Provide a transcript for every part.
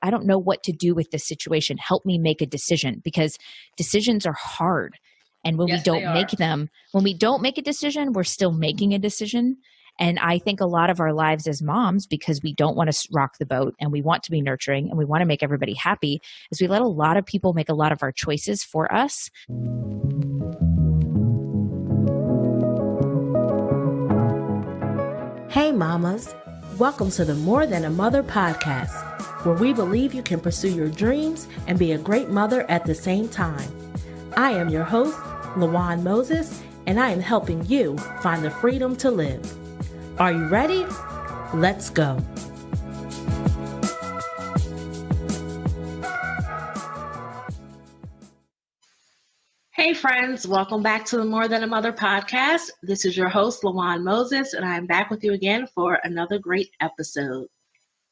I don't know what to do with this situation. Help me make a decision, because decisions are hard. And when we don't make them, when we don't make a decision, we're still making a decision. And I think a lot of our lives as moms, because we don't want to rock the boat and we want to be nurturing and we want to make everybody happy, is we let a lot of people make a lot of our choices for us. Hey mamas, welcome to the More Than a Mother podcast, where we believe you can pursue your dreams and be a great mother at the same time. I am your host, LaJuan Moses, and I am helping you find the freedom to live. Are you ready? Let's go. Hey friends, welcome back to the More Than a Mother podcast. This is your host, LaJuan Moses, and I am back with you again for another great episode.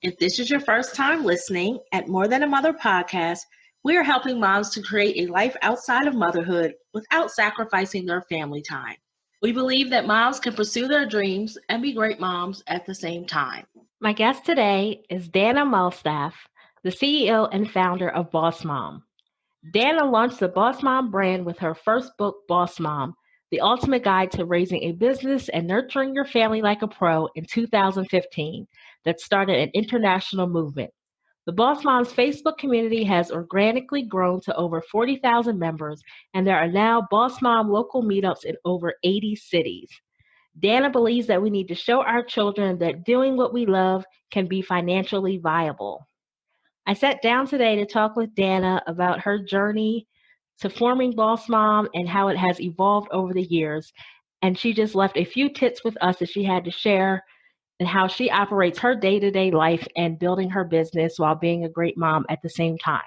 If this is your first time listening at More Than a Mother podcast, we are helping moms to create a life outside of motherhood without sacrificing their family time. We believe that moms can pursue their dreams and be great moms at the same time. My guest today is Dana Malstaff, the CEO and founder of Boss Mom. Dana launched the Boss Mom brand with her first book, Boss Mom, The Ultimate Guide to Raising a Business and Nurturing Your Family Like a Pro in 2015 that started an international movement. The Boss Moms Facebook community has organically grown to over 40,000 members, and there are now Boss Mom local meetups in over 80 cities. Dana believes that we need to show our children that doing what we love can be financially viable. I sat down today to talk with Dana about her journey to forming Boss Mom and how it has evolved over the years, and she just left a few tips with us that she had to share and how she operates her day-to-day life and building her business while being a great mom at the same time.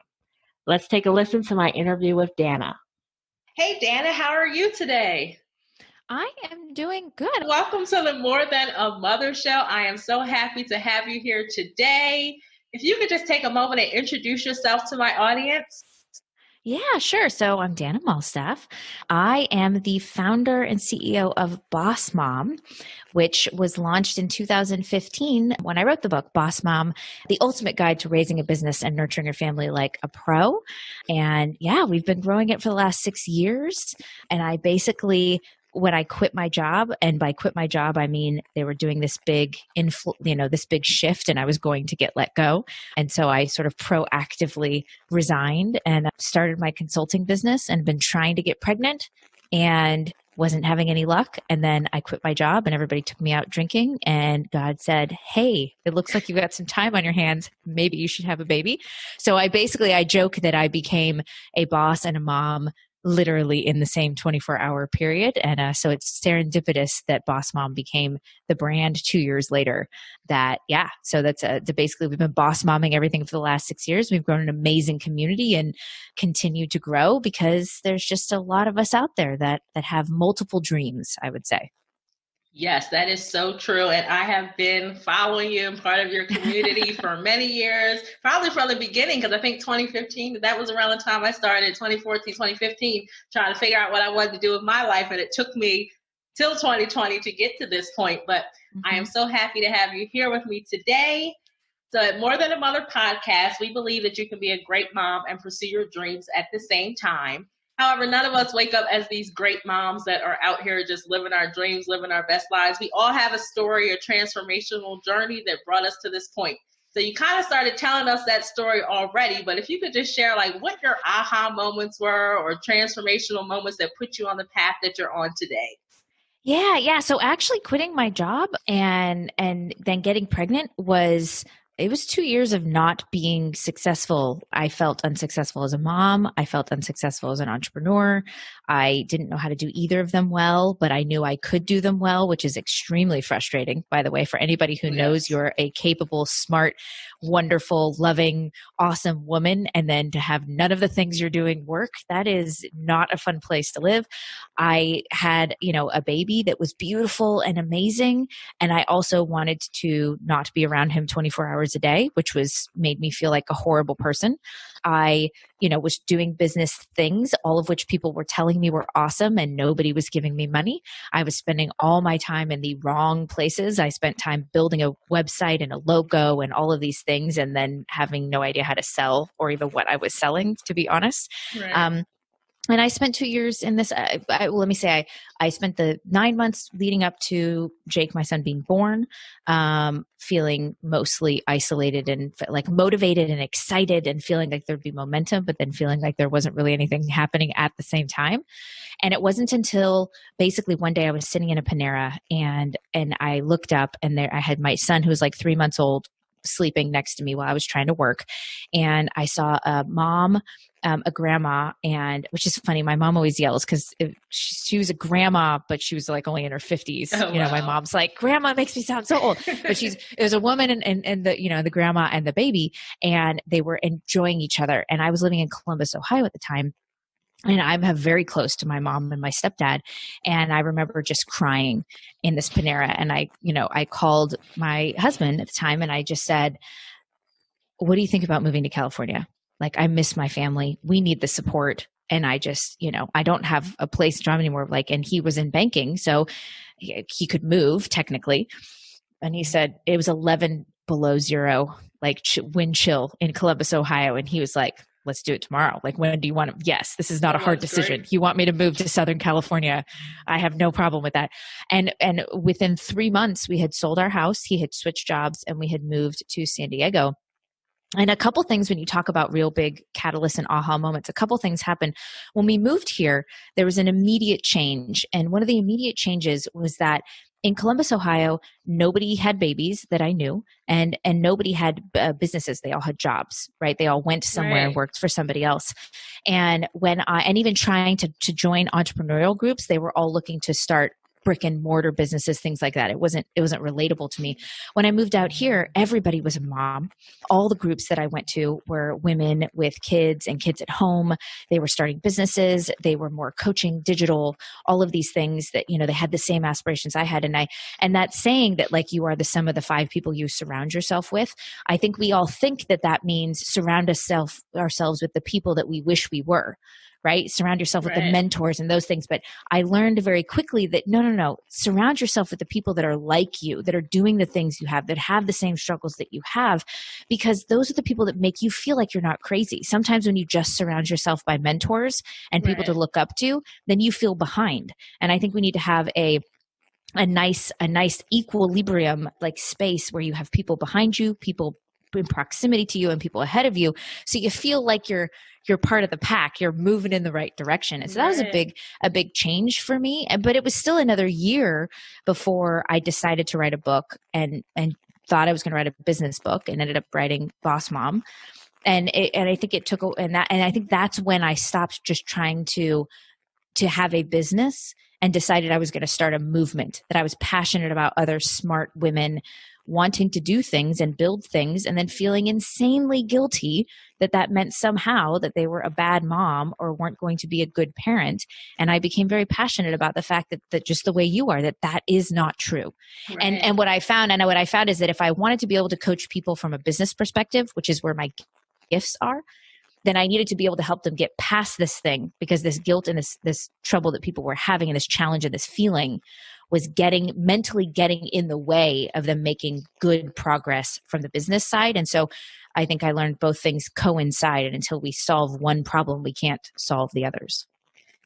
Let's take a listen to my interview with Dana. Hey, Dana, how are you today? I am doing good. Welcome to the More Than a Mother show. I am so happy to have you here today. If you could just take a moment and introduce yourself to my audience. Yeah, sure. So I'm Dana Malstaff. I am the founder and CEO of Boss Mom, which was launched in 2015 when I wrote the book, Boss Mom, The Ultimate Guide to Raising a Business and Nurturing Your Family Like a Pro. And yeah, we've been growing it for the last 6 years. And I basically, when I quit my job, and by quit my job, I mean they were doing this big this big shift and I was going to get let go. And so I sort of proactively resigned and started my consulting business and been trying to get pregnant and wasn't having any luck. And then I quit my job and everybody took me out drinking and God said, hey, it looks like you've got some time on your hands. Maybe you should have a baby. So I joke that I became a boss and a mom literally in the same 24-hour period. And so it's serendipitous that Boss Mom became the brand 2 years later. So that's basically we've been boss momming everything for the last 6 years. We've grown an amazing community and continue to grow because there's just a lot of us out there that have multiple dreams, I would say. Yes, that is so true. And I have been following you and part of your community for many years, probably from the beginning, because I think 2015, that was around the time I started, 2014, 2015, trying to figure out what I wanted to do with my life. And it took me till 2020 to get to this point. But I am so happy to have you here with me today. So at More Than a Mother podcast, we believe that you can be a great mom and pursue your dreams at the same time. However, none of us wake up as these great moms that are out here just living our dreams, living our best lives. We all have a story, a transformational journey that brought us to this point. So you kind of started telling us that story already, but if you could just share like what your aha moments were or transformational moments that put you on the path that you're on today. Yeah. So actually quitting my job and then getting pregnant it was 2 years of not being successful. I felt unsuccessful as a mom. I felt unsuccessful as an entrepreneur. I didn't know how to do either of them well, but I knew I could do them well, which is extremely frustrating, by the way, for anybody who knows you're a capable, smart, wonderful, loving, awesome woman. And then to have none of the things you're doing work, that is not a fun place to live. I had, a baby that was beautiful and amazing. And I also wanted to not be around him 24 hours a day, which made me feel like a horrible person. I, was doing business things, all of which people were telling telling me were awesome and nobody was giving me money. I was spending all my time in the wrong places. I spent time building a website and a logo and all of these things, and then having no idea how to sell or even what I was selling, to be honest. Right. And I spent 2 years in this. Let me say, I spent the 9 months leading up to Jake, my son, being born, feeling mostly isolated and like motivated and excited and feeling like there'd be momentum, but then feeling like there wasn't really anything happening at the same time. And it wasn't until basically one day I was sitting in a Panera and I looked up, and there I had my son, who was like 3 months old, sleeping next to me while I was trying to work. And I saw a mom, a grandma, and which is funny. My mom always yells because she was a grandma, but she was like only in her 50s. Oh, you know, my wow. mom's like, grandma makes me sound so old, but it was a woman and the, the grandma and the baby, and they were enjoying each other. And I was living in Columbus, Ohio at the time. And I'm very close to my mom and my stepdad. And I remember just crying in this Panera. And I called my husband at the time and I just said, what do you think about moving to California? Like, I miss my family. We need the support. And I just, I don't have a place to drive anymore. Like, and he was in banking, so he could move technically. And he said it was 11 below zero, like wind chill in Columbus, Ohio. And he was like, let's do it tomorrow. Like, when do you want to? Yes, this is not a hard decision. Great. You want me to move to Southern California? I have no problem with that. And within 3 months, we had sold our house. He had switched jobs and we had moved to San Diego. And a couple things, when you talk about real big catalysts and aha moments, a couple things happened. When we moved here, there was an immediate change. And one of the immediate changes was that in Columbus, Ohio, nobody had babies that I knew, and nobody had businesses. They all had jobs, right? They all went somewhere and worked for somebody else. And and even trying to join entrepreneurial groups, they were all looking to start brick and mortar businesses, things like that. It wasn't relatable to me. When I moved out here, everybody was a mom. All the groups that I went to were women with kids and kids at home. They were starting businesses. They were more coaching, digital, all of these things that, they had the same aspirations I had. And that saying that, like, you are the sum of the 5 people you surround yourself with, I think we all think that means surround ourselves with the people that we wish we were. Right? Surround yourself with the mentors and those things. But I learned very quickly that no. Surround yourself with the people that are like you, that are doing the things you have, that have the same struggles that you have, because those are the people that make you feel like you're not crazy. Sometimes when you just surround yourself by mentors and people to look up to, then you feel behind. And I think we need to have a nice equilibrium, like space where you have people behind you, people in proximity to you, and people ahead of you, so you feel like you're part of the pack, you're moving in the right direction. And so that was a big change for me. But it was still another year before I decided to write a book, and thought I was going to write a business book, and ended up writing Boss Mom. And I think it took, and I think that's when I stopped just trying to have a business and decided I was going to start a movement, that I was passionate about other smart women wanting to do things and build things, and then feeling insanely guilty that meant somehow that they were a bad mom or weren't going to be a good parent. And I became very passionate about the fact that just the way you are, that is not true. Right. And what I found is that if I wanted to be able to coach people from a business perspective, which is where my gifts are, then I needed to be able to help them get past this thing, because this guilt and this trouble that people were having, and this challenge and this feeling, was mentally getting in the way of them making good progress from the business side. And so I think I learned both things coincide, and until we solve one problem, we can't solve the others.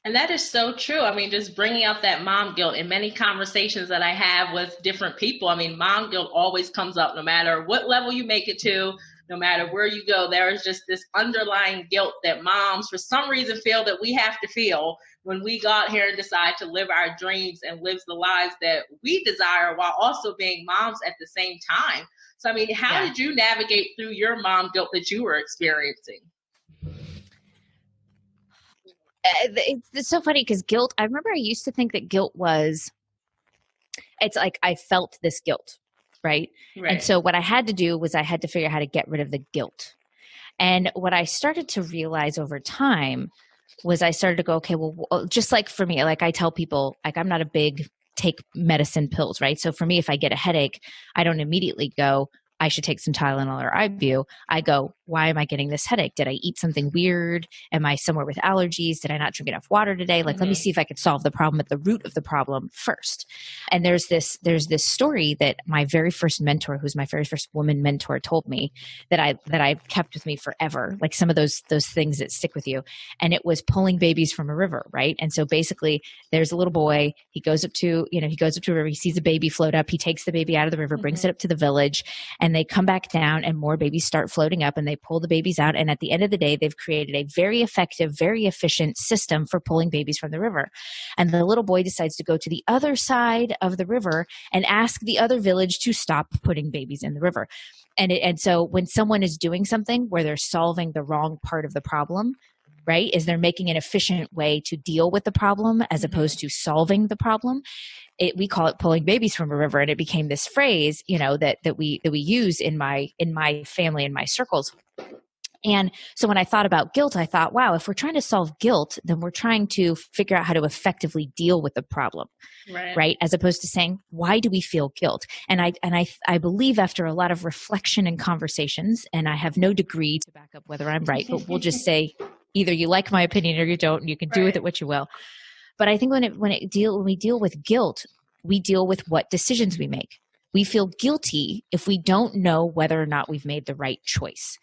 And that is so true. I mean, just bringing up that mom guilt in many conversations that I have with different people. I mean, mom guilt always comes up no matter what level you make it to, no matter where you go. There is just this underlying guilt that moms, for some reason, feel that we have to feel when we go out here and decide to live our dreams and live the lives that we desire, while also being moms at the same time. So, I mean, how did you navigate through your mom guilt that you were experiencing? It's so funny, because guilt, I remember I used to think that guilt was, it's like I felt this guilt, right? And so what I had to do was I had to figure out how to get rid of the guilt. And what I started to realize over time was I started to go, okay, well, just like for me, like I tell people, like, I'm not a big take medicine pills, right? So for me, if I get a headache, I don't immediately go, I should take some Tylenol or Ibu, I go, why am I getting this headache? Did I eat something weird? Am I somewhere with allergies? Did I not drink enough water today? Like, let me see if I could solve the problem at the root of the problem first. And there's this story that my very first mentor, who's my very first woman mentor, told me that I've kept with me forever. Like some of those things that stick with you. And it was pulling babies from a river, right? And so basically there's a little boy, he goes up to a river, he sees a baby float up, he takes the baby out of the river, brings it up to the village, and they come back down and more babies start floating up and they pull the babies out. And at the end of the day, they've created a very effective, very efficient system for pulling babies from the river. And the little boy decides to go to the other side of the river and ask the other village to stop putting babies in the river. And so when someone is doing something where they're solving the wrong part of the problem, right, is they're making an efficient way to deal with the problem as opposed to solving the problem. We call it pulling babies from a river, and it became this phrase, that we use in my family, in my circles. And so when I thought about guilt, I thought, wow, if we're trying to solve guilt, then we're trying to figure out how to effectively deal with the problem, right? As opposed to saying, why do we feel guilt? And I believe after a lot of reflection and conversations, and I have no degree to back up whether I'm right, but we'll just say either you like my opinion or you don't, and you can do with it what you will. But I think when we deal with guilt, we deal with what decisions we make. We feel guilty if we don't know whether or not we've made the right choice.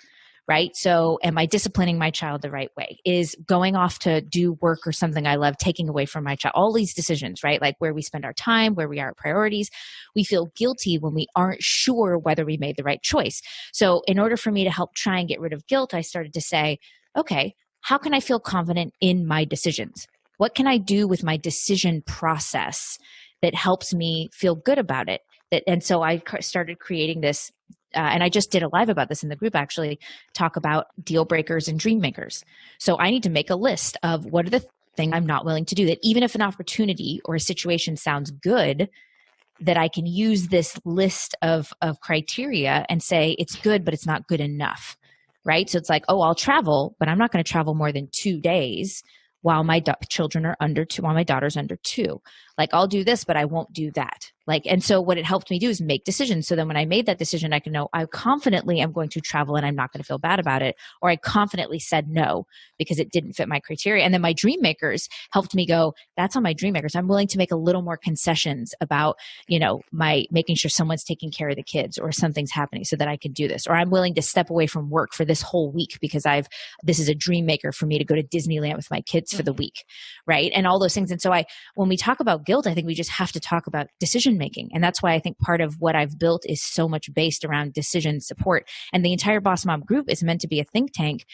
Right? So am I disciplining my child the right way? Is going off to do work or something I love taking away from my child? All these decisions, right? Like where we spend our time, where we are at priorities. We feel guilty when we aren't sure whether we made the right choice. So in order for me to help try and get rid of guilt, I started to say, okay, how can I feel confident in my decisions? What can I do with my decision process that helps me feel good about it? And so I started creating this, and I just did a live about this in the group, actually, talk about deal breakers and dream makers. So I need to make a list of what are the things I'm not willing to do, that even if an opportunity or a situation sounds good, that I can use this list of criteria and say it's good, but it's not good enough, right? So it's like, oh, I'll travel, but I'm not going to travel more than 2 days while my children are under 2, while my daughter's under 2. Like, I'll do this, but I won't do that. And so what it helped me do is make decisions. So then when I made that decision, I can know I confidently am going to travel and I'm not going to feel bad about it. Or I confidently said no because it didn't fit my criteria. And then my dream makers helped me go, that's on my dream makers. I'm willing to make a little more concessions about, my making sure someone's taking care of the kids or something's happening so that I can do this. Or I'm willing to step away from work for this whole week because this is a dream maker for me to go to Disneyland with my kids for the week. Right. And all those things. And so when we talk about guilt, I think we just have to talk about decision making. And that's why I think part of what I've built is so much based around decision support. And the entire Boss Mom group is meant to be a think tank,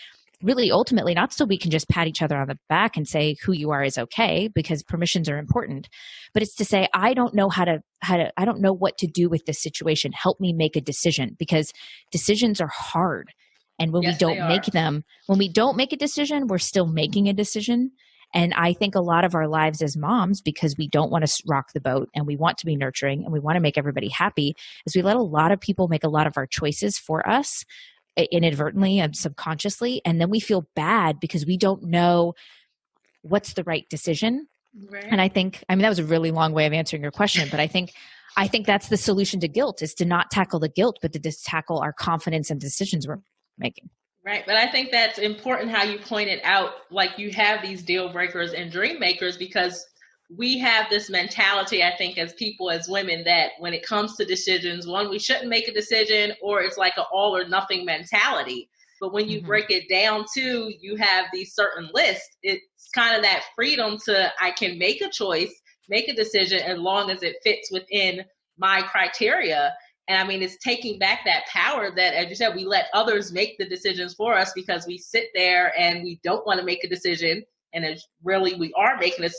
really ultimately not so we can just pat each other on the back and say who you are is okay, because permissions are important, but it's to say, I don't know I don't know what to do with this situation. Help me make a decision, because decisions are hard. And when we don't make a decision, we're still making a decision. And I think a lot of our lives as moms, because we don't want to rock the boat and we want to be nurturing and we want to make everybody happy, is we let a lot of people make a lot of our choices for us inadvertently and subconsciously. And then we feel bad because we don't know what's the right decision. Right. And that was a really long way of answering your question, but I think that's the solution to guilt, is to not tackle the guilt, but to just tackle our confidence and decisions we're making. Right. But I think that's important how you pointed out, like, you have these deal breakers and dream makers, because we have this mentality, I think, as people, as women, that when it comes to decisions, one, we shouldn't make a decision, or it's like an all or nothing mentality. But when you break it down to, you have these certain lists, it's kind of that freedom to, I can make a choice, make a decision, as long as it fits within my criteria. And I mean, it's taking back that power that, as you said, we let others make the decisions for us because we sit there and we don't want to make a decision. And it's really, we are making a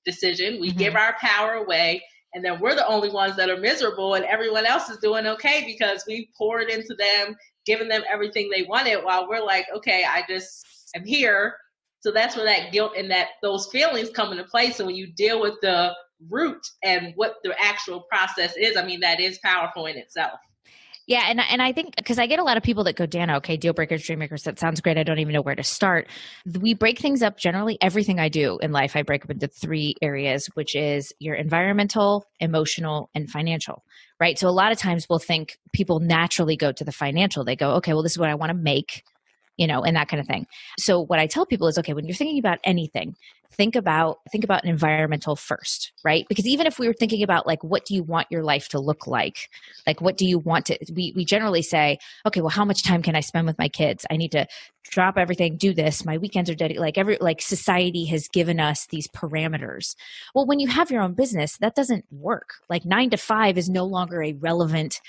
decision. We give our power away, and then we're the only ones that are miserable, and everyone else is doing okay because we poured into them, giving them everything they wanted, while we're like, okay, I just am here. So that's where that guilt and those feelings come into play. So when you deal with the root and what the actual process is, I mean, that is powerful in itself. Yeah. And I think because I get a lot of people that go, Dana, okay, deal breakers, dream makers, that sounds great. I don't even know where to start. We break things up generally. Everything I do in life, I break up into three areas, which is your environmental, emotional, and financial, right? So a lot of times we'll think people naturally go to the financial. They go, okay, well, this is what I want to make, and that kind of thing. So what I tell people is, okay, when you're thinking about anything, think about environmental first, right? Because even if we were thinking about like, what do you want your life to look like? Like, what do you want to, we generally say, okay, well, how much time can I spend with my kids? I need to drop everything, do this. My weekends are dedicated. Like society has given us these parameters. Well, when you have your own business, that doesn't work. Like 9 to 5 is no longer a relevant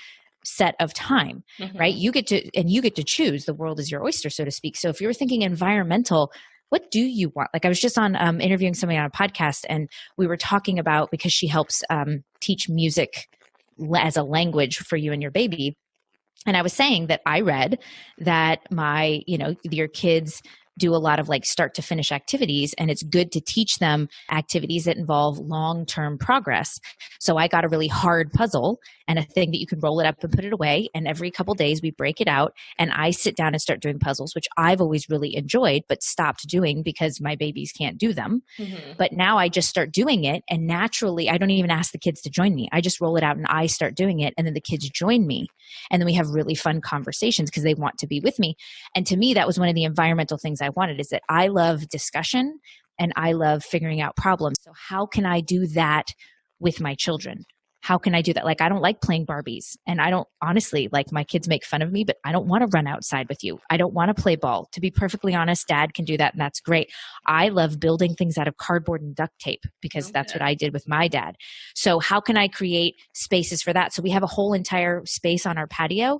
set of time, right? You get to choose. The world is your oyster, so to speak. So if you're thinking environmental, what do you want? Like I was just on interviewing somebody on a podcast, and we were talking about, because she helps teach music as a language for you and your baby. And I was saying that I read that your kids do a lot of like start to finish activities, and it's good to teach them activities that involve long-term progress. So I got a really hard puzzle and a thing that you can roll it up and put it away. And every couple days we break it out and I sit down and start doing puzzles, which I've always really enjoyed, but stopped doing because my babies can't do them. But now I just start doing it. And naturally, I don't even ask the kids to join me. I just roll it out and I start doing it. And then the kids join me. And then we have really fun conversations because they want to be with me. And to me, that was one of the environmental things I wanted, is that I love discussion and I love figuring out problems. So how can I do that with my children? How can I do that? Like, I don't like playing Barbies, and I don't, honestly, like, my kids make fun of me, but I don't want to run outside with you. I don't want to play ball. To be perfectly honest, Dad can do that, and that's great. I love building things out of cardboard and duct tape because that's what I did with my dad. So how can I create spaces for that? So we have a whole entire space on our patio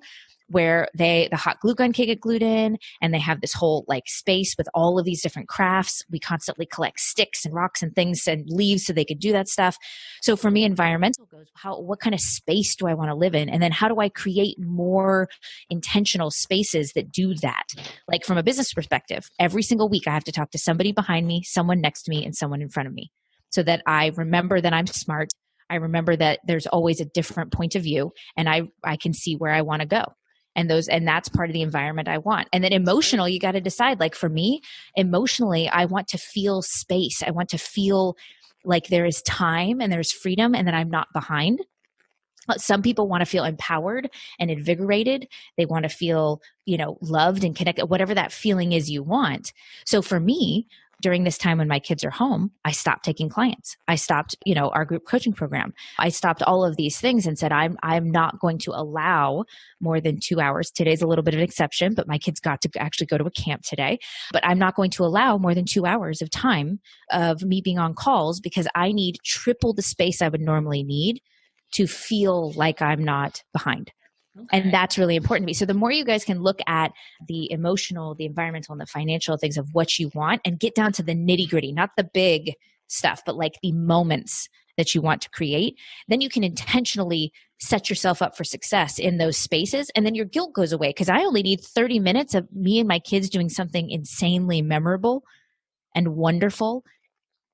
where the hot glue gun can get glued in, and they have this whole like space with all of these different crafts. We constantly collect sticks and rocks and things and leaves so they could do that stuff. So for me, environmental goes, what kind of space do I want to live in? And then how do I create more intentional spaces that do that? Like from a business perspective, every single week I have to talk to somebody behind me, someone next to me, and someone in front of me, so that I remember that I'm smart. I remember that there's always a different point of view, and I can see where I want to go. And that's part of the environment I want. And then emotional, you got to decide. Like for me, emotionally, I want to feel space. I want to feel like there is time and there's freedom and that I'm not behind. Some people want to feel empowered and invigorated. They want to feel, loved and connected, whatever that feeling is you want. So for me, during this time when my kids are home, I stopped taking clients. I stopped, our group coaching program. I stopped all of these things and said, I'm not going to allow more than 2 hours. Today's a little bit of an exception, but my kids got to actually go to a camp today. But I'm not going to allow more than 2 hours of time of me being on calls, because I need triple the space I would normally need to feel like I'm not behind. Okay. And that's really important to me. So the more you guys can look at the emotional, the environmental, and the financial things of what you want, and get down to the nitty gritty, not the big stuff, but like the moments that you want to create, then you can intentionally set yourself up for success in those spaces. And then your guilt goes away, because I only need 30 minutes of me and my kids doing something insanely memorable and wonderful,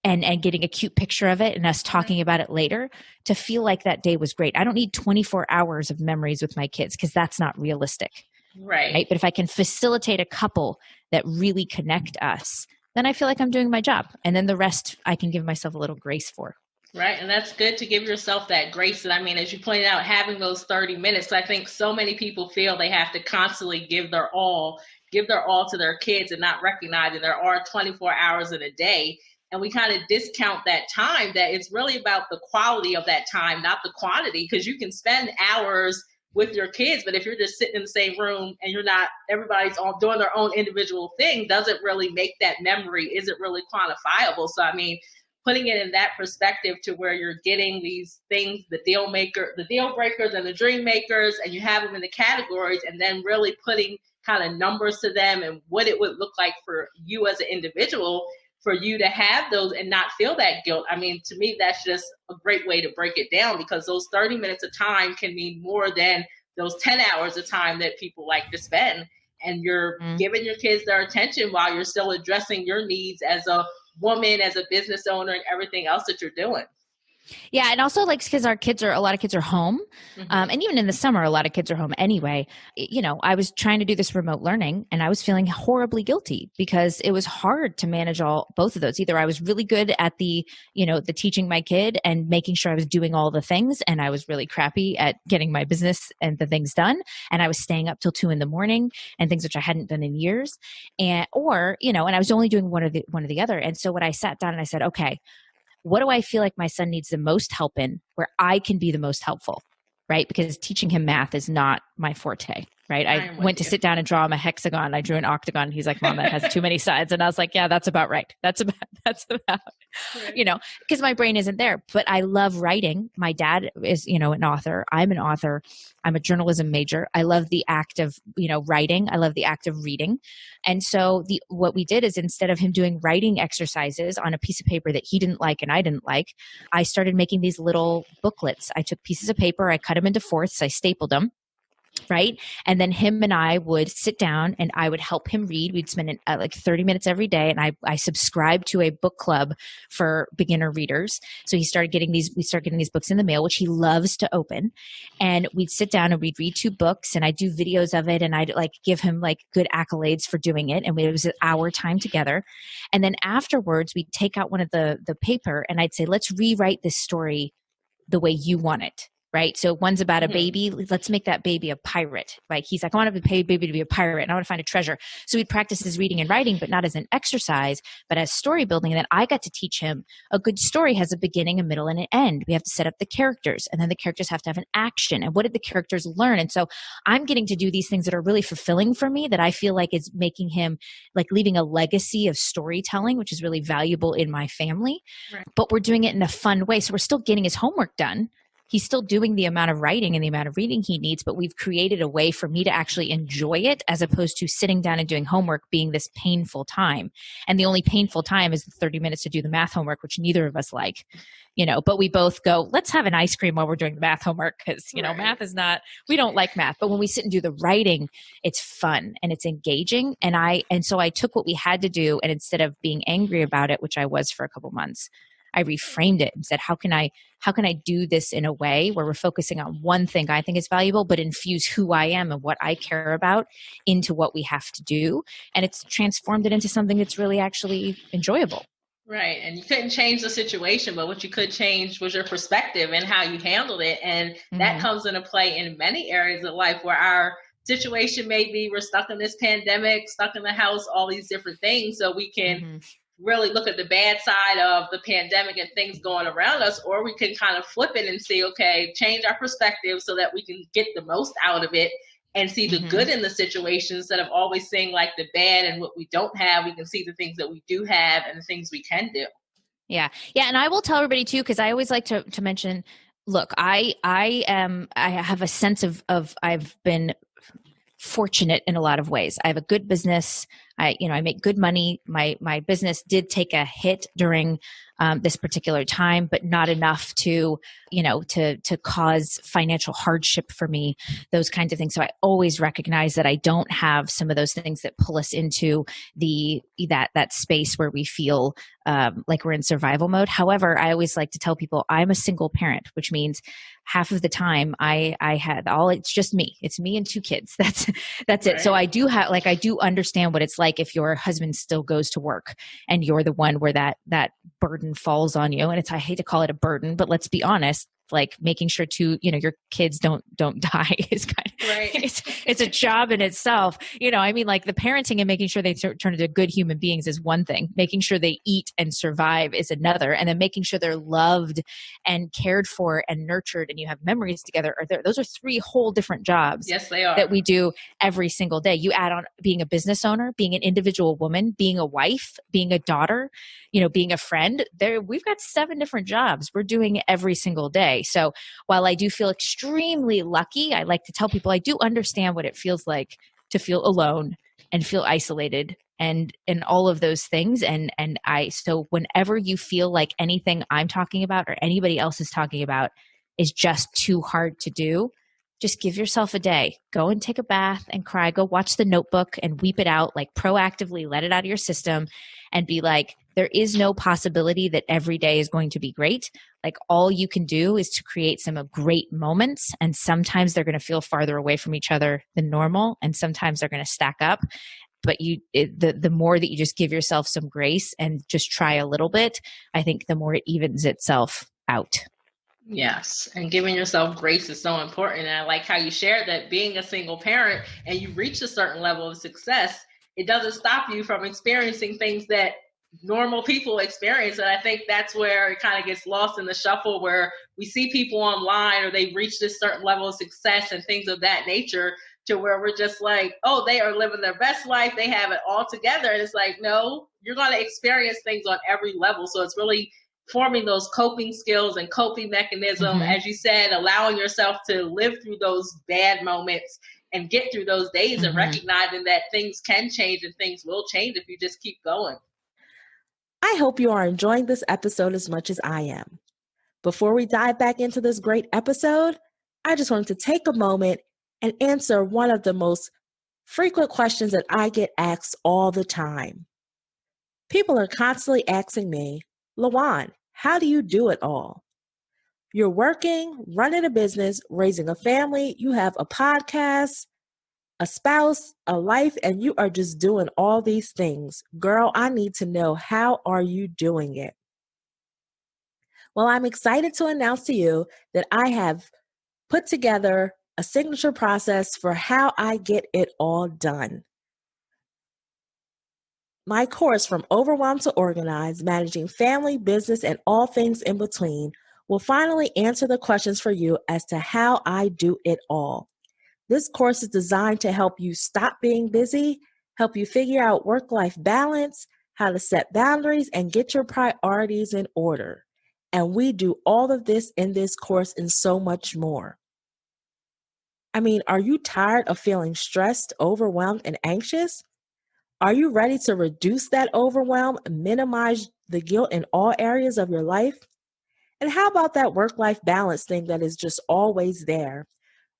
and getting a cute picture of it and us talking about it later to feel like that day was great. I don't need 24 hours of memories with my kids, because that's not realistic. Right. But if I can facilitate a couple that really connect us, then I feel like I'm doing my job. And then the rest I can give myself a little grace for. Right. And that's good to give yourself that grace. And I mean, as you pointed out, having those 30 minutes, I think so many people feel they have to constantly give their all to their kids, and not recognizing there are 24 hours in a day. And we kind of discount that time, that it's really about the quality of that time, not the quantity, because you can spend hours with your kids, but if you're just sitting in the same room and everybody's all doing their own individual thing, doesn't really make that memory, isn't really quantifiable. So, I mean, putting it in that perspective to where you're getting these things, the deal breakers and the dream makers, and you have them in the categories, and then really putting kind of numbers to them and what it would look like for you as an individual, for you to have those and not feel that guilt. I mean, to me, that's just a great way to break it down, because those 30 minutes of time can mean more than those 10 hours of time that people like to spend. And you're giving your kids their attention while you're still addressing your needs as a woman, as a business owner, and everything else that you're doing. Yeah. And also like, because a lot of kids are home. And even in the summer, a lot of kids are home anyway. I was trying to do this remote learning and I was feeling horribly guilty because it was hard to manage both of those. Either I was really good at the teaching my kid and making sure I was doing all the things, and I was really crappy at getting my business and the things done. And I was staying up till 2 a.m. and things which I hadn't done in years. And I was only doing one or the other. And so when I sat down and I said, okay, what do I feel like my son needs the most help in where I can be the most helpful, right? Because teaching him math is not my forte, right? I went to sit down and draw him a hexagon. I drew an octagon. He's like, Mom, that has too many sides. And I was like, yeah, that's about right. That's about, right. Because my brain isn't there. But I love writing. My dad is, an author. I'm an author. I'm a journalism major. I love the act of, writing. I love the act of reading. And so what we did is, instead of him doing writing exercises on a piece of paper that he didn't like and I didn't like, I started making these little booklets. I took pieces of paper, I cut them into fourths, I stapled them. Right. And then him and I would sit down and I would help him read. We'd spend like 30 minutes every day. And I subscribed to a book club for beginner readers. So we started getting these books in the mail, which he loves to open. And we'd sit down and we'd read 2 books and I'd do videos of it. And I'd like give him like good accolades for doing it. And it was our time together. And then afterwards we'd take out one of the paper and I'd say, let's rewrite this story the way you want it. Right. So one's about a baby. Let's make that baby a pirate. Like he's like, I want to pay baby to be a pirate and I want to find a treasure. So we'd practice his reading and writing, but not as an exercise, but as story building. And then I got to teach him a good story has a beginning, a middle, and an end. We have to set up the characters, and then the characters have to have an action. And what did the characters learn? And so I'm getting to do these things that are really fulfilling for me, that I feel like is making him like leaving a legacy of storytelling, which is really valuable in my family. Right. But we're doing it in a fun way. So we're still getting his homework done. He's still doing the amount of writing and the amount of reading he needs, but we've created a way for me to actually enjoy it, as opposed to sitting down and doing homework being this painful time. And the only painful time is the 30 minutes to do the math homework, which neither of us like, but we both go, let's have an ice cream while we're doing the math homework. Cause right. Math is not, we don't like math, but when we sit and do the writing, it's fun and it's engaging. And so I took what we had to do, and instead of being angry about it, which I was for a couple months, I reframed it and said, how can I do this in a way where we're focusing on one thing I think is valuable, but infuse who I am and what I care about into what we have to do. And it's transformed it into something that's really actually enjoyable. Right. And you couldn't change the situation, but what you could change was your perspective and how you handled it. And that comes into play in many areas of life where our situation may be, we're stuck in this pandemic, stuck in the house, all these different things. So we can really look at the bad side of the pandemic and things going around us, or we can kind of flip it and see, okay, change our perspective so that we can get the most out of it and see the good in the situation, instead of always seeing like the bad and what we don't have. We can see the things that we do have and the things we can do. Yeah. Yeah. And I will tell everybody too, because I always like to mention, look, I have a sense of I've been fortunate in a lot of ways. I have a good business. I make good money. My business did take a hit during this particular time, but not enough to cause financial hardship for me, those kinds of things. So I always recognize that I don't have some of those things that pull us into that space where we feel like we're in survival mode. However, I always like to tell people I'm a single parent, which means half of the time I had it's just me. It's me and 2 kids. That's right. It. So I do understand what it's like if your husband still goes to work and you're the one where that burden falls on you. And I hate to call it a burden, but let's be honest, like making sure your kids don't die is kind of, right. It's a job in itself. Like the parenting and making sure they turn into good human beings is one thing. Making sure they eat and survive is another. And then making sure they're loved and cared for and nurtured and you have memories together. Those are 3 whole different jobs. Yes, they are. That we do every single day. You add on being a business owner, being an individual woman, being a wife, being a daughter, being a friend. We've got 7 different jobs we're doing every single day. So while I do feel extremely lucky, I like to tell people I do understand what it feels like to feel alone and feel isolated and all of those things. So whenever you feel like anything I'm talking about or anybody else is talking about is just too hard to do, just give yourself a day. Go and take a bath and cry. Go watch The Notebook and weep it out, like proactively let it out of your system and be like, there is no possibility that every day is going to be great. Like all you can do is to create some great moments. And sometimes they're going to feel farther away from each other than normal. And sometimes they're going to stack up. But the more that you just give yourself some grace and just try a little bit, I think the more it evens itself out. Yes. And giving yourself grace is so important. And I like how you shared that being a single parent and you reach a certain level of success, it doesn't stop you from experiencing things that normal people experience. And I think that's where it kind of gets lost in the shuffle, where we see people online or they've reached this certain level of success and things of that nature, to where we're just like, oh, they are living their best life. They have it all together. And it's like, no, you're going to experience things on every level. So it's really forming those coping skills and coping mechanism, as you said, allowing yourself to live through those bad moments and get through those days and recognizing that things can change and things will change if you just keep going. I hope you are enjoying this episode as much as I am. Before we dive back into this great episode, I just wanted to take a moment and answer one of the most frequent questions that I get asked all the time. People are constantly asking me, Lawan, how do you do it all? You're working, running a business, raising a family, you have a podcast, a spouse, a life, and you are just doing all these things. Girl, I need to know, how are you doing it? Well, I'm excited to announce to you that I have put together a signature process for how I get it all done. My course, From Overwhelmed to Organized, Managing Family, Business, and All Things in Between, will finally answer the questions for you as to how I do it all. This course is designed to help you stop being busy, help you figure out work-life balance, how to set boundaries, and get your priorities in order. And we do all of this in this course and so much more. I mean, are you tired of feeling stressed, overwhelmed, and anxious? Are you ready to reduce that overwhelm and minimize the guilt in all areas of your life? And how about that work-life balance thing that is just always there?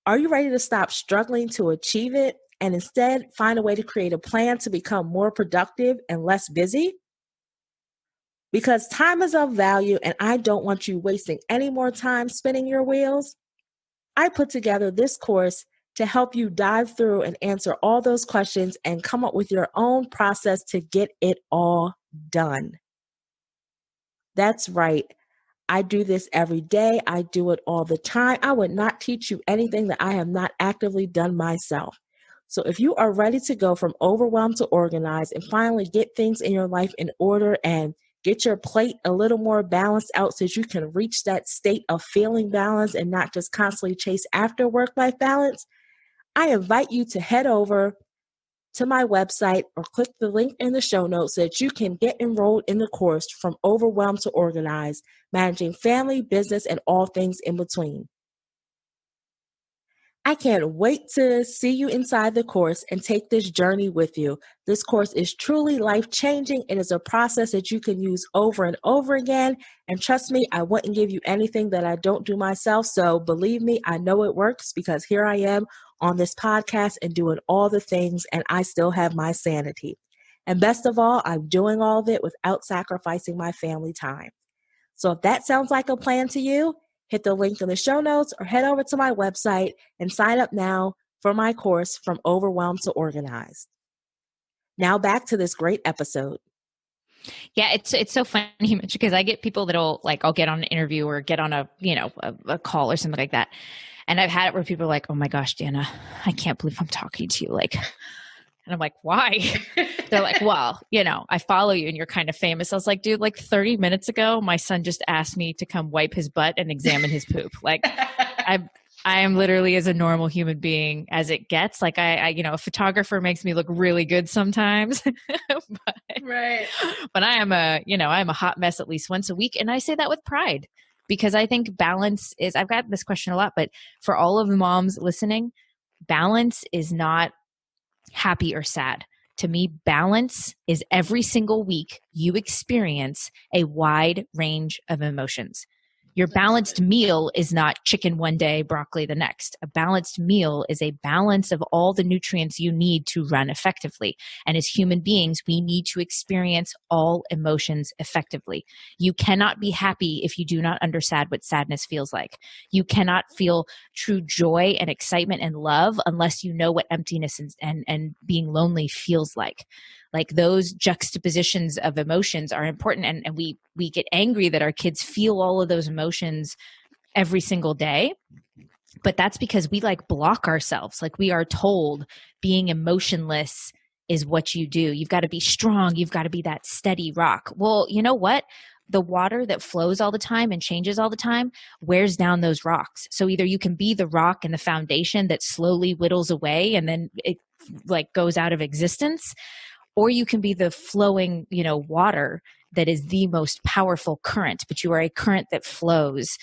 Are you ready to stop struggling to achieve it and instead find a way to create a plan to become more productive and less busy? Because time is of value and I don't want you wasting any more time spinning your wheels, I put together this course to help you dive through and answer all those questions and come up with your own process to get it all done. That's right. I do this every day. I do it all the time. I would not teach you anything that I have not actively done myself. So if you are ready to go from overwhelmed to organized and finally get things in your life in order and get your plate a little more balanced out so that you can reach that state of feeling balanced and not just constantly chase after work-life balance, I invite you to head over to my website or click the link in the show notes so that you can get enrolled in the course From Overwhelmed to Organized, Managing Family, Business, and All Things in Between. I can't wait to see you inside the course and take this journey with you. This course is truly life-changing. It is a process that you can use over and over again. And trust me, I wouldn't give you anything that I don't do myself. So believe me, I know it works because here I am on this podcast and doing all the things, and I still have my sanity. And best of all, I'm doing all of it without sacrificing my family time. So if that sounds like a plan to you, hit the link in the show notes or head over to my website and sign up now for my course From Overwhelmed to Organized. Now back to this great episode. Yeah, it's so funny because I get people that'll I'll get on an interview or get on a call or something like that. And I've had it where people are like, oh my gosh, Dana, I can't believe I'm talking to you. And I'm like, why? They're like, well, I follow you and you're kind of famous. I was like, dude, 30 minutes ago, my son just asked me to come wipe his butt and examine his poop. I am literally as a normal human being as it gets. A photographer makes me look really good sometimes, Right. But I am I'm a hot mess at least once a week. And I say that with pride because I think balance is, I've got this question a lot, but for all of the moms listening, balance is not happy or sad. To me, balance is every single week you experience a wide range of emotions. Your balanced meal is not chicken one day, broccoli the next. A balanced meal is a balance of all the nutrients you need to run effectively. And as human beings, we need to experience all emotions effectively. You cannot be happy if you do not understand what sadness feels like. You cannot feel true joy and excitement and love unless you know what emptiness and being lonely feels like. Like those juxtapositions of emotions are important. And we get angry that our kids feel all of those emotions every single day. But that's because we like block ourselves. Like we are told being emotionless is what you do. You've got to be strong. You've got to be that steady rock. Well, you know what? The water that flows all the time and changes all the time wears down those rocks. So either you can be the rock and the foundation that slowly whittles away and then it like goes out of existence, or you can be the flowing, water that is the most powerful current, but you are a current that flows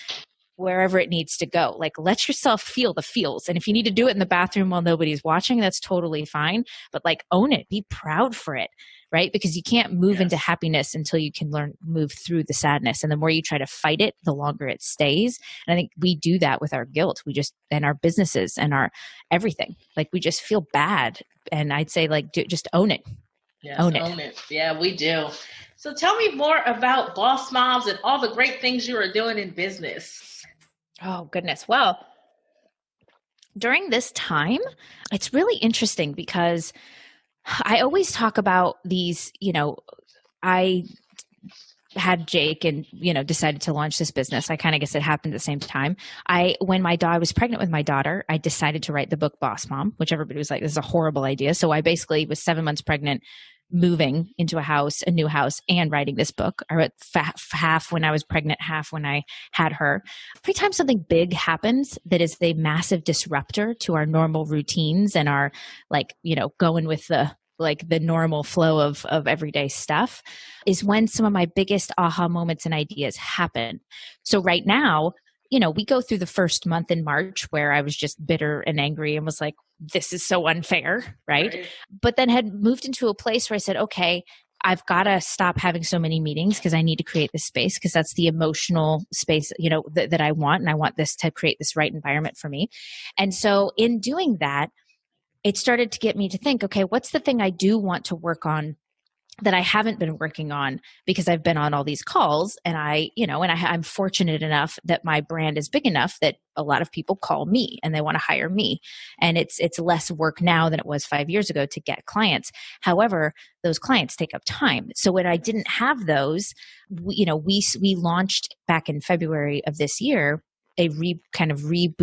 wherever it needs to go. Like let yourself feel the feels. And if you need to do it in the bathroom while nobody's watching, that's totally fine. But like own it, be proud for it, right? Because you can't move into happiness until you can move through the sadness. And the more you try to fight it, the longer it stays. And I think we do that with our guilt. And our businesses and our everything. Like we just feel bad. And I'd say like, just own it. Yes, own it. Yeah, we do. So tell me more about Boss Moms and all the great things you are doing in business. Oh, goodness. Well, during this time, it's really interesting because I always talk about these, I had Jake and, decided to launch this business. I kind of guess it happened at the same time. When I was pregnant with my daughter, I decided to write the book Boss Mom, which everybody was like, this is a horrible idea. So I basically was 7 months pregnant, moving into a new house, and writing this book. I wrote half when I was pregnant, half when I had her. Every time something big happens that is a massive disruptor to our normal routines and our going with the normal flow of everyday stuff is when some of my biggest aha moments and ideas happen. So right now, we go through the first month in March where I was just bitter and angry and was like, this is so unfair, right? But then had moved into a place where I said, okay, I've got to stop having so many meetings because I need to create this space because that's the emotional space, that I want. And I want this to create this right environment for me. And so in doing that, it started to get me to think, okay, what's the thing I do want to work on that I haven't been working on because I've been on all these calls and I'm fortunate enough that my brand is big enough that a lot of people call me and they want to hire me. And it's less work now than it was 5 years ago to get clients. However, those clients take up time. So when I didn't have those, we launched back in February of this year a rebranded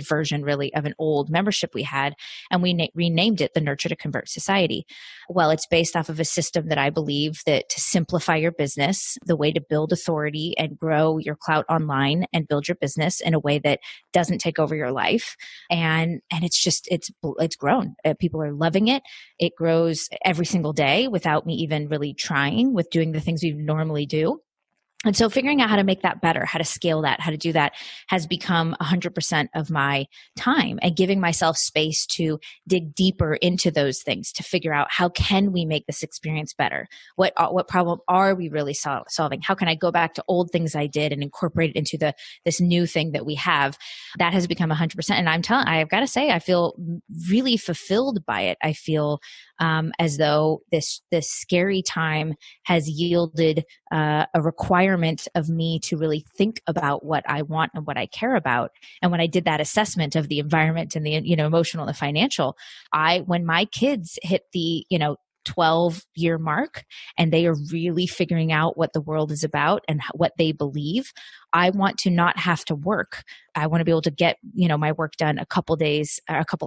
version really of an old membership we had. And we renamed it the Nurture to Convert Society. Well, it's based off of a system that I believe that to simplify your business, the way to build authority and grow your clout online and build your business in a way that doesn't take over your life. And it's grown. People are loving it. It grows every single day without me even really trying with doing the things we normally do. And so figuring out how to make that better, how to scale that, how to do that has become 100% of my time, and giving myself space to dig deeper into those things to figure out how can we make this experience better? What problem are we really solving? How can I go back to old things I did and incorporate it into this new thing that we have? That has become 100%. And I've got to say, I feel really fulfilled by it. I feel as though this scary time has yielded a requirement of me to really think about what I want and what I care about. And when I did that assessment of the environment and the emotional and the financial, when my kids hit the 12-year mark and they are really figuring out what the world is about and what they believe, I want to not have to work. I want to be able to get, my work done a couple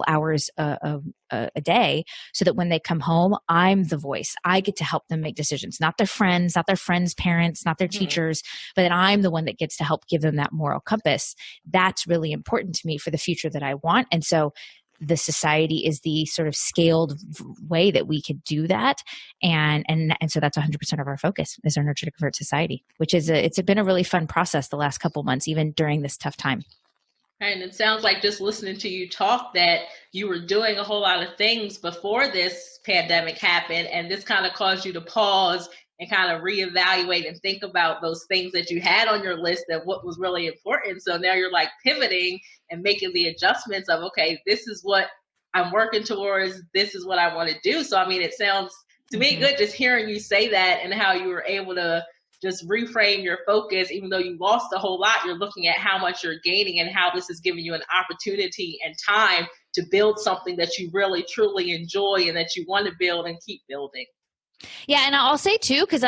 hours a day, so that when they come home, I'm the voice. I get to help them make decisions, not their friends' parents, not their teachers, but that I'm the one that gets to help give them that moral compass. That's really important to me for the future that I want. And so the society is the sort of scaled way that we could do that. And so that's 100% of our focus is our Nurture to Convert Society, which is it's been a really fun process the last couple months, even during this tough time. And it sounds like just listening to you talk that you were doing a whole lot of things before this pandemic happened, and this kind of caused you to pause and kind of reevaluate and think about those things that you had on your list and what was really important. So now you're like pivoting and making the adjustments of, okay, this is what I'm working towards. This is what I want to do. So, I mean, it sounds to me good just hearing you say that and how you were able to just reframe your focus. Even though you lost a whole lot, you're looking at how much you're gaining and how this is giving you an opportunity and time to build something that you really, truly enjoy and that you want to build and keep building. Yeah. And I'll say too, because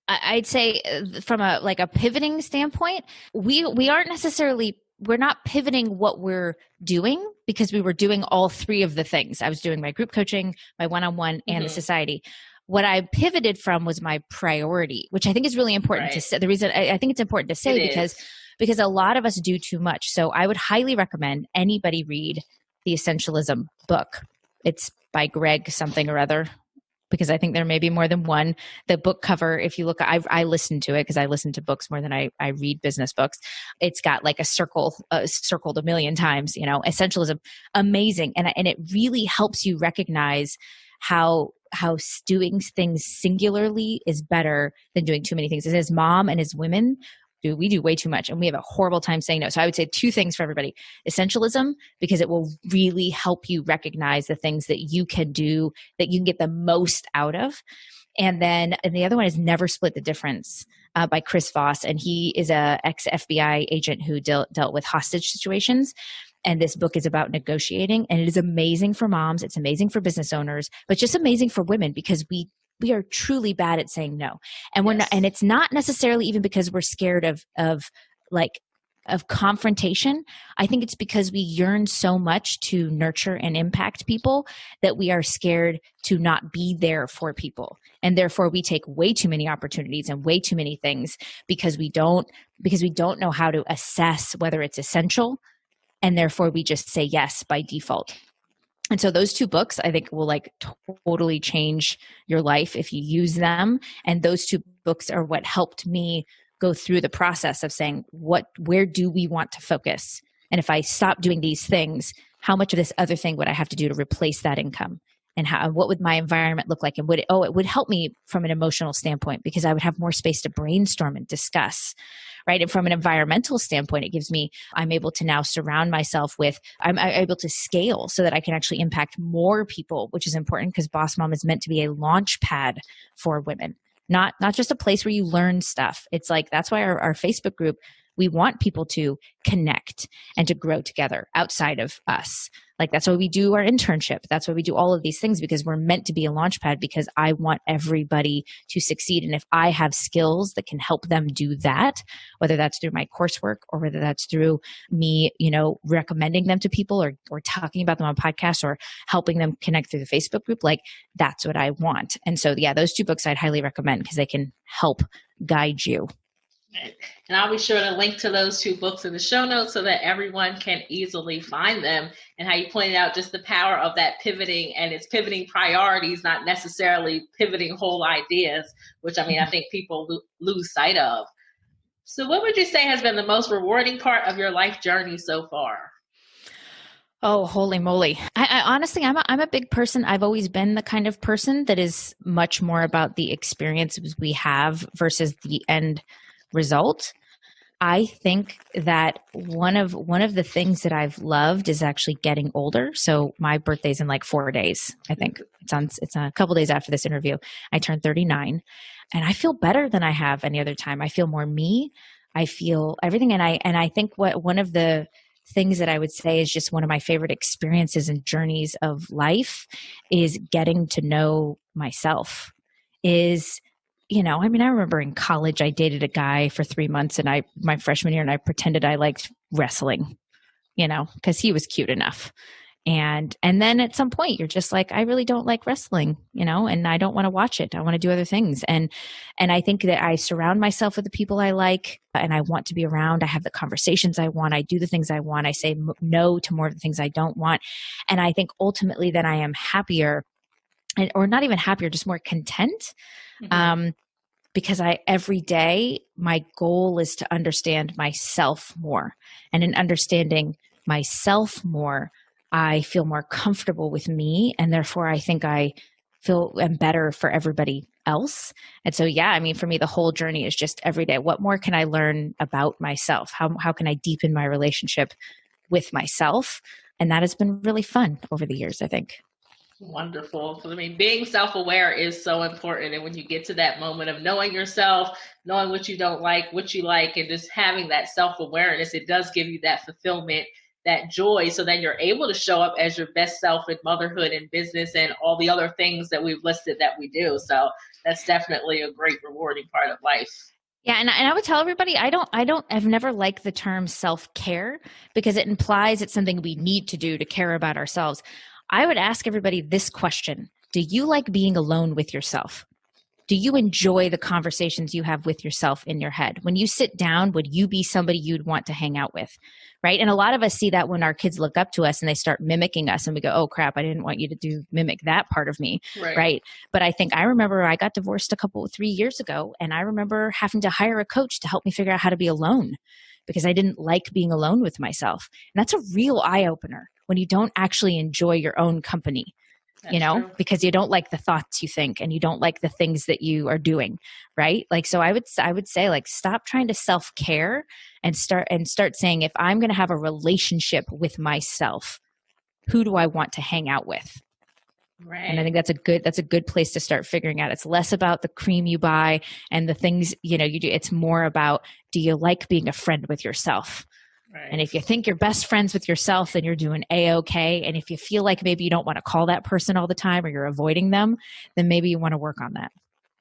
I'd say from a pivoting standpoint, we aren't necessarily, we're not pivoting what we're doing because we were doing all three of the things. I was doing my group coaching, my one-on-one, and the society. What I pivoted from was my priority, which I think is really important to say. The reason I think it's important to say because a lot of us do too much. So I would highly recommend anybody read the Essentialism book. It's by Greg something or other, because I think there may be more than one. The book cover, if you look, I listened to it because I listen to books more than I read business books. It's got like a circle, circled a million times, Essentialism, amazing. And it really helps you recognize how doing things singularly is better than doing too many things. As mom and as women, we do way too much and we have a horrible time saying no. So I would say two things for everybody. Essentialism, because it will really help you recognize the things that you can do, that you can get the most out of. And the other one is Never Split the Difference by Chris Voss. And he is a ex-FBI agent who dealt with hostage situations. And this book is about negotiating, and it is amazing for moms. It's amazing for business owners, but just amazing for women because we are truly bad at saying no. And we're not, and it's not necessarily even because we're scared of confrontation. I think it's because we yearn so much to nurture and impact people that we are scared to not be there for people. And therefore we take way too many opportunities and way too many things because we don't know how to assess whether it's essential. And therefore we just say yes by default. And so those two books, I think, will totally change your life if you use them. And those two books are what helped me go through the process of saying, where do we want to focus? And if I stop doing these things, how much of this other thing would I have to do to replace that income? And what would my environment look like? And it would help me from an emotional standpoint because I would have more space to brainstorm and discuss, right? And from an environmental standpoint, I'm able to now surround myself I'm able to scale so that I can actually impact more people, which is important because Boss Mom is meant to be a launch pad for women, not just a place where you learn stuff. It's like, that's why our Facebook group, we want people to connect and to grow together outside of us. Like that's why we do our internship. That's why we do all of these things because we're meant to be a launch pad because I want everybody to succeed. And if I have skills that can help them do that, whether that's through my coursework or whether that's through me, recommending them to people or talking about them on podcasts or helping them connect through the Facebook group, like that's what I want. And so, yeah, those two books I'd highly recommend because they can help guide you. And I'll be sure to link to those two books in the show notes so that everyone can easily find them. And how you pointed out just the power of that pivoting, and it's pivoting priorities, not necessarily pivoting whole ideas, which I think people lose sight of. So what would you say has been the most rewarding part of your life journey so far? Oh, holy moly. I honestly, I'm a big person. I've always been the kind of person that is much more about the experiences we have versus the end result. I think that one of the things that I've loved is actually getting older. So my birthday's in 4 days. I think it's a couple days after this interview. I turned 39 and I feel better than I have any other time. I feel more me. I feel everything. And I think one of the things that I would say is just one of my favorite experiences and journeys of life is getting to know myself. I remember in college, I dated a guy for 3 months my freshman year, and I pretended I liked wrestling, because he was cute enough. And then at some point you're just like, I really don't like wrestling, and I don't want to watch it. I want to do other things. And I think that I surround myself with the people I like and I want to be around. I have the conversations I want. I do the things I want. I say no to more of the things I don't want. And I think ultimately then I am happier, or not even happier, just more content. Mm-hmm. Because every day, my goal is to understand myself more. And in understanding myself more, I feel more comfortable with me. And therefore, I think I am better for everybody else. And so, yeah, I mean, for me, the whole journey is just every day. What more can I learn about myself? How can I deepen my relationship with myself? And that has been really fun over the years, I think. Wonderful. I mean, being self-aware is so important. And when you get to that moment of knowing yourself, knowing what you don't like, what you like, and just having that self-awareness, it does give you that fulfillment, that joy. So then you're able to show up as your best self in motherhood and business and all the other things that we've listed that we do. So that's definitely a great rewarding part of life. Yeah, and I would tell everybody I've never liked the term self-care because it implies it's something we need to do to care about ourselves. I would ask everybody this question. Do you like being alone with yourself? Do you enjoy the conversations you have with yourself in your head? When you sit down, would you be somebody you'd want to hang out with? Right? And a lot of us see that when our kids look up to us and they start mimicking us and we go, oh crap, I didn't want you to mimic that part of me. Right? But I remember I got divorced 3 years ago, and I remember having to hire a coach to help me figure out how to be alone because I didn't like being alone with myself. And that's a real eye opener when you don't actually enjoy your own company. That's true. Because you don't like the thoughts you think and you don't like the things that you are doing, right? Like, so I would say, like, stop trying to self-care and start saying, if I'm going to have a relationship with myself, who do I want to hang out with? Right. And I think that's a good place to start figuring out. It's less about the cream you buy and the things, you do. It's more about, do you like being a friend with yourself? Right. And if you think you're best friends with yourself, then you're doing A-okay. And if you feel like maybe you don't want to call that person all the time or you're avoiding them, then maybe you want to work on that.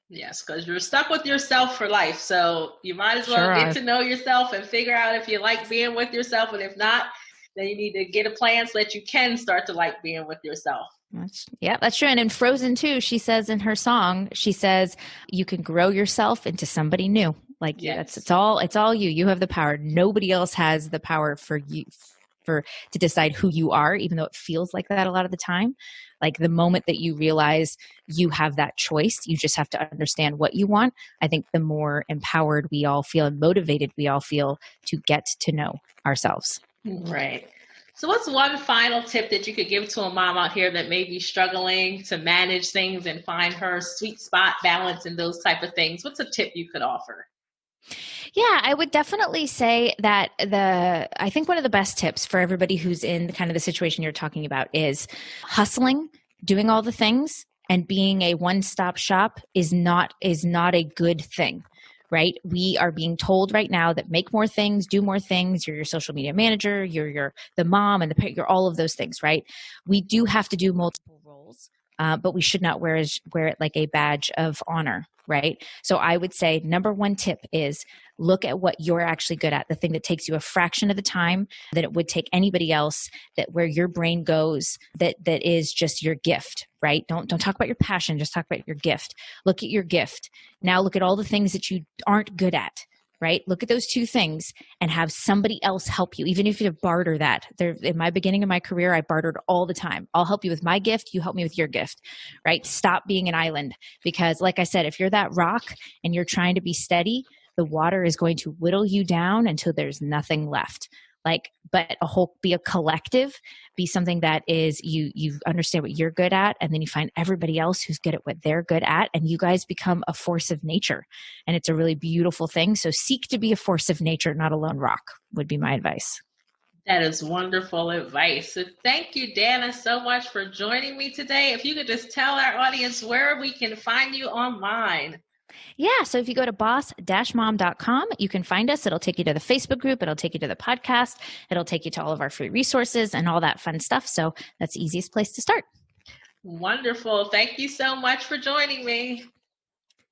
Yes, because you're stuck with yourself for life. So you might as well get to know yourself and figure out if you like being with yourself. And if not, then you need to get a plan so that you can start to like being with yourself. That's true. And in Frozen 2, she says in her song, you can grow yourself into somebody new. Like, yes. It's all you. You have the power. Nobody else has the power for you to decide who you are, even though it feels like that a lot of the time. Like, the moment that you realize you have that choice, you just have to understand what you want. I think the more empowered we all feel and motivated we all feel to get to know ourselves. Right. So what's one final tip that you could give to a mom out here that may be struggling to manage things and find her sweet spot balance and those type of things? What's a tip you could offer? Yeah, I would definitely say that I think one of the best tips for everybody who's in kind of the situation you're talking about is hustling, doing all the things, and being a one-stop shop is not a good thing. Right? We are being told right now that make more things, do more things. You're your social media manager, you're the mom and you're all of those things, right? We do have to do multiple roles, but we should not wear it like a badge of honor, right? So I would say number one tip is look at what you're actually good at, the thing that takes you a fraction of the time that it would take anybody else, that where your brain goes, that is just your gift, right? Don't talk about your passion, just talk about your gift. Look at your gift. Now look at all the things that you aren't good at, right? Look at those two things and have somebody else help you, even if you barter that. In my beginning of my career, I bartered all the time. I'll help you with my gift, you help me with your gift, right? Stop being an island, because like I said, if you're that rock and you're trying to be steady, the water is going to whittle you down until there's nothing left. But be a collective, be something that is you understand what you're good at, and then you find everybody else who's good at what they're good at, and you guys become a force of nature. And it's a really beautiful thing. So seek to be a force of nature, not a lone rock, would be my advice. That is wonderful advice. So thank you, Dana, so much for joining me today. If you could just tell our audience where we can find you online. Yeah. So if you go to boss-mom.com, you can find us. It'll take you to the Facebook group. It'll take you to the podcast. It'll take you to all of our free resources and all that fun stuff. So that's the easiest place to start. Wonderful. Thank you so much for joining me.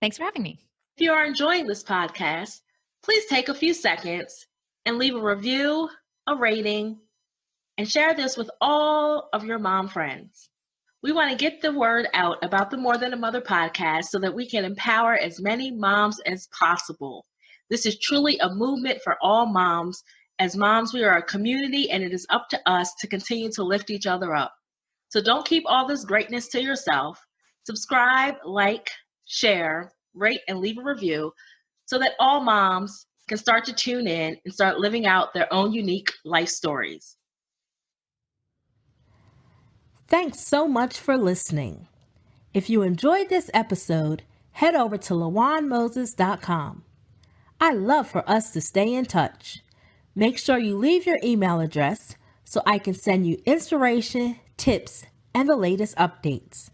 Thanks for having me. If you are enjoying this podcast, please take a few seconds and leave a review, a rating, and share this with all of your mom friends. We want to get the word out about the More Than a Mother podcast so that we can empower as many moms as possible. This is truly a movement for all moms. As moms, we are a community, and it is up to us to continue to lift each other up. So don't keep all this greatness to yourself. Subscribe, like, share, rate, and leave a review so that all moms can start to tune in and start living out their own unique life stories. Thanks so much for listening. If you enjoyed this episode, head over to lawanmoses.com. I love for us to stay in touch. Make sure you leave your email address so I can send you inspiration, tips, and the latest updates.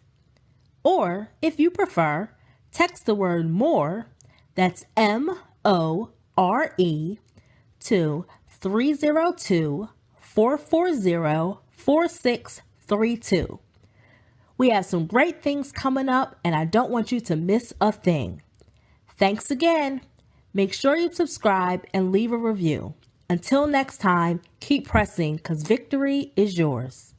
Or, if you prefer, text the word MORE, that's MORE, to 302-440-4632. We have some great things coming up, and I don't want you to miss a thing. Thanks again. Make sure you subscribe and leave a review. Until next time, keep pressing because victory is yours.